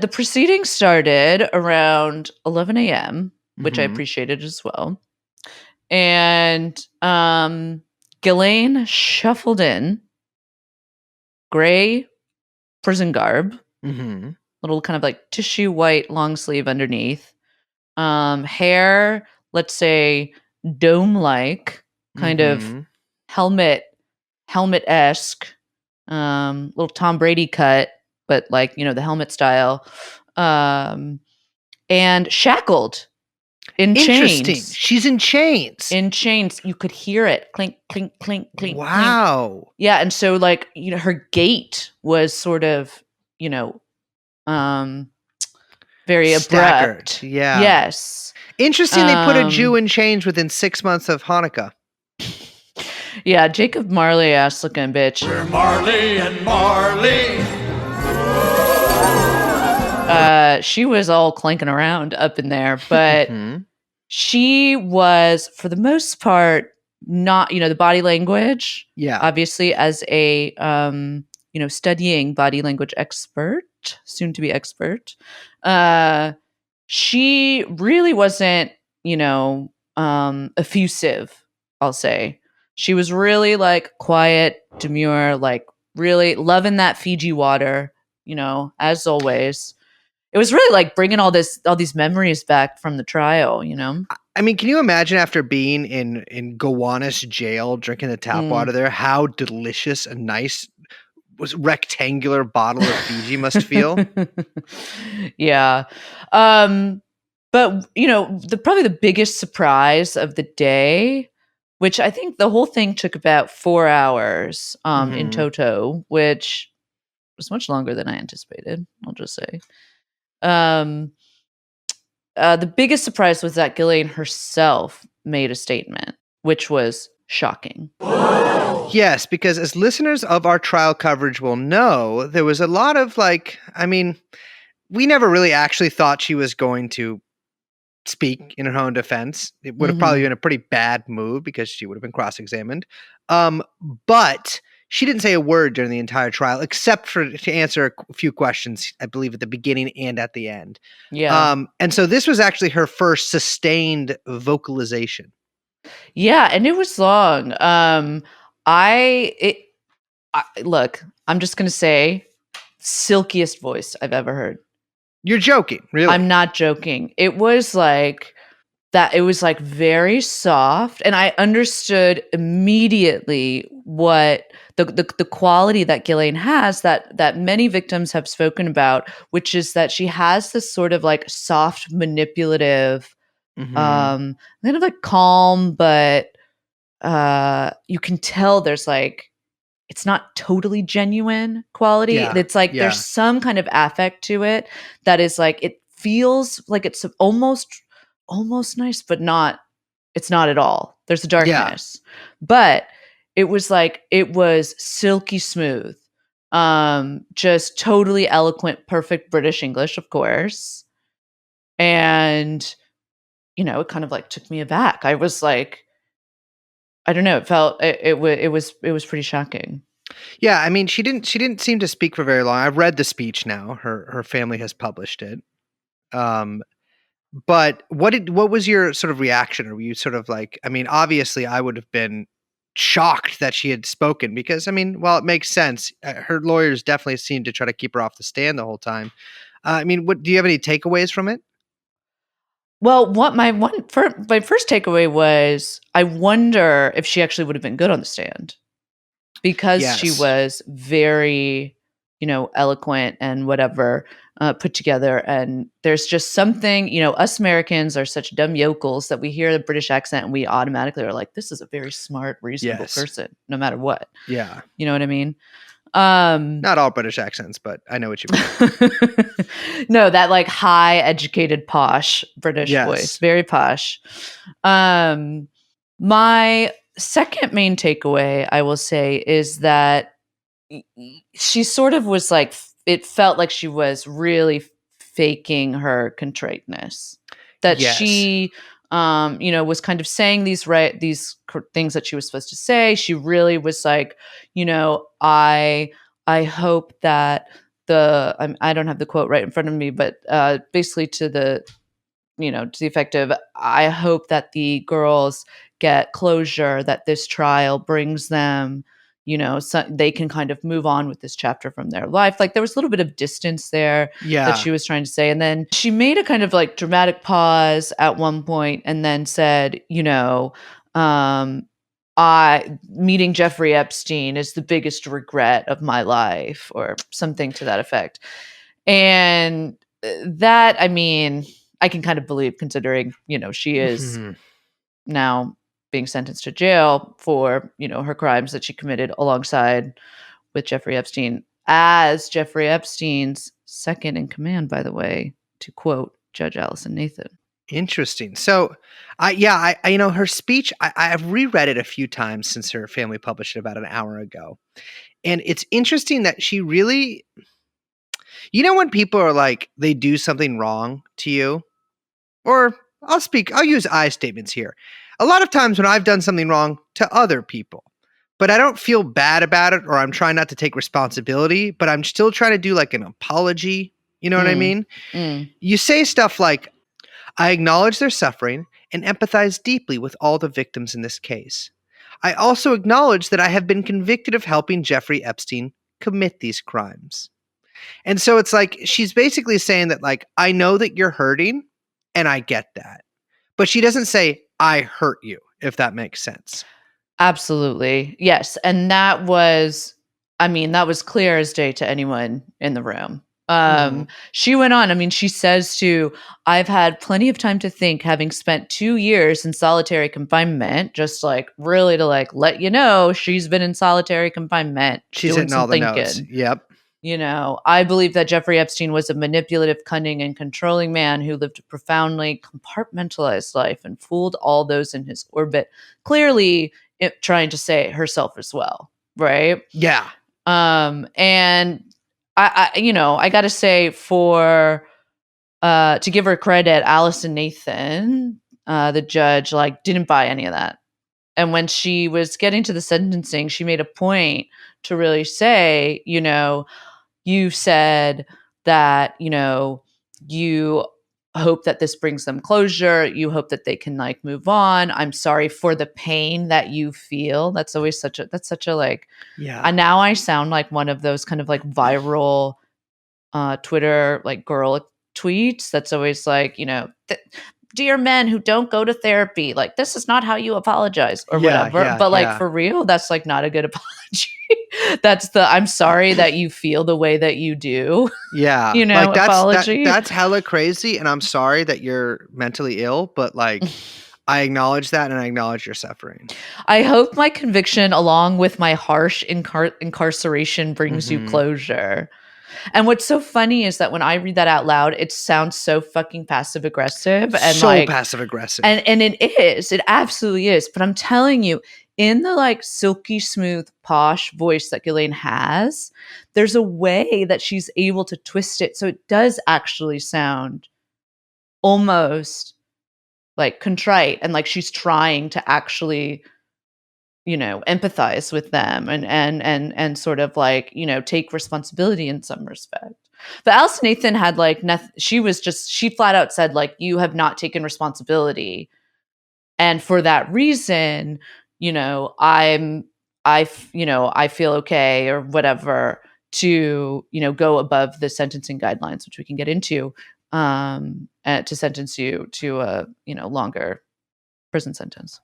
The proceedings started around 11 a.m., which I Mhm. appreciated as well. And Ghislaine shuffled in, gray prison garb, Mhm. little kind of like tissue white long sleeve underneath, hair, let's say dome-like, kind of Mhm. helmet-esque, little Tom Brady cut, but like, the helmet style, and shackled in Interesting. chains. She's in chains. In chains, you could hear it clink, clink, clink, clink, clink. Wow. Yeah, and so like, her gait was sort of, you know, um, very Staggered. abrupt. Yeah. Yes. Interesting they put a Jew Um, in chains within 6 months of Hanukkah. yeah, Jacob Marley ass looking bitch. We're Marley and Marley. She was all clanking around up in there, but Mhm. she was, for the most part, not, the body language, Yeah. obviously, as a, studying body language expert, soon to be expert. She really wasn't, effusive, I'll say. She was really like quiet, demure, like really loving that Fiji water, as always. It was really like bringing all these memories back from the trial. I mean, can you imagine after being in Gowanus jail, drinking the tap Mm. water there, how delicious a nice rectangular bottle of Fiji must feel? Yeah. But probably the biggest surprise of the day, which I think the whole thing took about 4 hours in Mhm. toto, which was much longer than I anticipated, I'll just say. Um the biggest surprise was that Ghislaine herself made a statement, which was shocking. Yes, because as listeners of our trial coverage will know, there was a lot of we never really actually thought she was going to speak in her own defense. It would have probably Mhm. been a pretty bad move because she would have been cross-examined. But she didn't say a word during the entire trial, except to answer a few questions, I believe, at the beginning and at the end. Yeah. And so this was actually her first sustained vocalization. Yeah, and it was long. I it look, I'm just going to say silkiest voice I've ever heard. You're joking, I'm really? not joking. It was like that. It was like very soft, and I understood immediately what the quality that Ghislaine has, that many victims have spoken about, which is that she has this sort of like soft, manipulative, Mhm. kind of like calm, but you can tell there's like, it's not totally genuine quality. Yeah, It's like there's yeah, some kind of affect to it that is like, it feels like it's almost nice, but not, it's not at all. There's a yeah. darkness. But it was silky smooth. Just totally eloquent, perfect British English, of course. And it kind of like took me aback. I was like, I don't know, it felt it was pretty shocking. Yeah, I mean, she didn't seem to speak for very long. I've read the speech now. Her family has published it. Um, but what was your sort of reaction? Or were you sort of like, I mean, obviously I would have been shocked that she had spoken because I mean, well, it makes sense. Her lawyers definitely seemed to try to keep her off the stand the whole time. I mean, what do you have any takeaways from it? Well, my first takeaway was, I wonder if she actually would have been good on the stand, because she Yes. was very, eloquent and whatever, put together. And there's just something, us Americans are such dumb yokels that we hear the British accent and we automatically are like, this is a very smart, reasonable Yes. person, no matter what. Yeah. You know what I mean? Um, Not all British accents, but I know what you mean. no, that like high educated posh British voice, Yes. very posh. Um, my second main takeaway, I will say, is that she sort of was like, it felt like she was really faking her contriteness, that Yes. she was kind of saying things that she was supposed to say. She really was like, I hope that I don't have the quote right in front of me, but basically to the effect of, I hope that the girls get closure, that this trial brings them, so they can kind of move on with this chapter from their life. Like there was a little bit of distance there that she was trying to say. And then she made a kind of like dramatic pause at one point and then said, meeting Jeffrey Epstein is the biggest regret of my life, or something to that effect. And that, I mean, I can kind of believe, considering, she is now being sentenced to jail for, her crimes that she committed alongside with Jeffrey Epstein, as Jeffrey Epstein's second in command, by the way, to quote Judge Allison Nathan. Interesting. So, I her speech, I've reread it a few times since her family published it about an hour ago. And it's interesting that she really, when people are like, they do something wrong to you, or I'll use I statements here. A lot of times when I've done something wrong to other people, but I don't feel bad about it, or I'm trying not to take responsibility, but I'm still trying to do like an apology. You know what I mean? You say stuff like, I acknowledge their suffering and empathize deeply with all the victims in this case. I also acknowledge that I have been convicted of helping Jeffrey Epstein commit these crimes. And so it's like, she's basically saying that, like, I know that you're hurting and I get that. But she doesn't say, I hurt you, if that makes sense. Absolutely. Yes. And that was clear as day to anyone in the room. She went on, she says I've had plenty of time to think, having spent 2 years in solitary confinement, just like really to like let you know she's been in solitary confinement. She's hitting all the notes. Yep. I believe that Jeffrey Epstein was a manipulative, cunning, and controlling man who lived a profoundly compartmentalized life and fooled all those in his orbit, clearly trying to say herself as well, right? Yeah. And I got to say, to give her credit, Allison Nathan, the judge, like didn't buy any of that. And when she was getting to the sentencing, she made a point to really say, you said that, you hope that this brings them closure. You hope that they can like move on. I'm sorry for the pain that you feel. That's always such a like, and now I sound like one of those kind of like viral Twitter like girl tweets. That's always like, dear men who don't go to therapy, like this is not how you apologize or whatever. But like for real, that's like not a good apology. That's I'm sorry that you feel the way that you do. Yeah. Like apology. That's hella crazy. And I'm sorry that you're mentally ill, but like I acknowledge that and I acknowledge your suffering. I hope my conviction, along with my harsh incarceration, brings you closure. And what's so funny is that when I read that out loud, it sounds so fucking passive aggressive and so like passive aggressive. And it absolutely is. But I'm telling you, in the like silky smooth posh voice that Ghislaine has, there's a way that she's able to twist it so it does actually sound almost like contrite, and like she's trying to actually empathize with them and sort of like, take responsibility in some respect. But Allison Nathan had like nothing. She flat out said like, you have not taken responsibility. And for that reason, I feel okay or whatever to, go above the sentencing guidelines, which we can get into, to sentence you to a, longer prison sentence.